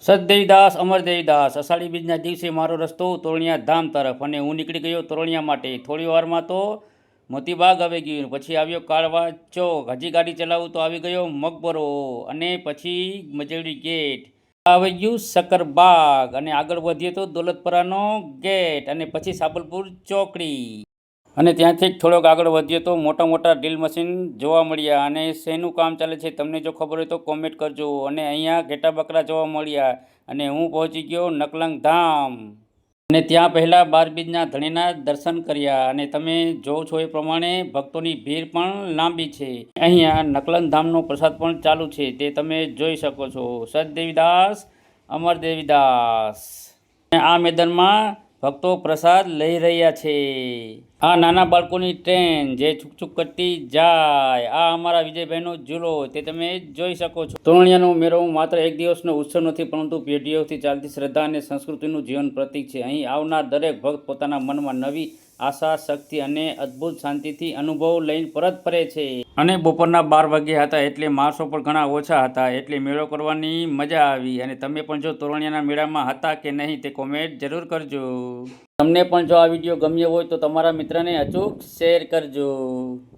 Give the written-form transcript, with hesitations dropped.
સદદેવીદાસ અમરદેવીદાસ અષાઢી બીજના દિવસે મારો રસ્તો તોરણિયા ધામ તરફ અને હું નીકળી ગયો તોરણિયા માટે. થોડી વારમાં તો મોતીબાગ આવી ગયું, પછી આવ્યો કાળવા ચોક, હજી ગાડી ચલાવું તો આવી ગયો મકબરો અને પછી મજેડી ગેટ, આવી ગયું શક્કરબાગ અને આગળ વધીએ તો દોલતપરાનો ગેટ અને પછી સાબલપુર ચોકડી અને ત્યાંથી થોડોક આગળ વધ્યો તો મોટા મોટા ડ્રીલ મશીન જોવા મળ્યા. અને શેનું કામ ચાલે છે તમને જો ખબર હોય તો કોમેન્ટ કરજો. અને અહીંયા ઘેટા બકરા જોવા મળ્યા અને હું પહોંચી ગયો નકલંગ ધામ અને ત્યાં પહેલાં 12 બીજના ધણીના દર્શન કર્યા. અને તમે જોવો છો એ પ્રમાણે ભક્તોની ભીડ પણ લાંબી છે. અહીંયા નકલંગ ધામનો પ્રસાદ પણ ચાલુ છે, તે તમે જોઈ શકો છો. સદદેવીદાસ અમરદેવીદાસ આ મેદાનમાં ભક્તો પ્રસાદ લઈ રહ્યા છે. આ નાના બાળકોની ટ્રેન જે છુક છુક કરતી જાય, આ અમારા વિજયભાઈનો ઝૂલો તે તમે જોઈ શકો છો. તોરણિયાનો મેળો માત્ર એક દિવસનો ઉત્સવ નથી, પરંતુ પેઢીઓથી ચાલતી શ્રદ્ધા અને સંસ્કૃતિનું જીવન પ્રતીક છે. અહીં આવનાર દરેક ભક્ત પોતાના મનમાં નવી આશા, શક્તિ અને અદ્ભુત શાંતિથી અનુભવ લઈને પરત ફરે છે. અને બપોરના 12 વાગ્યા હતા એટલે માણસો પણ ઘણા ઓછા હતા, એટલે મેળો કરવાની મજા આવી. અને તમે પણ જો તોરણિયાના મેળામાં હતા કે નહીં તે કોમેન્ટ જરૂર કરજો. તમને પણ જો આ વિડીયો ગમ્યો હોય તો તમારા મિત્રને અચૂક શેર કરજો.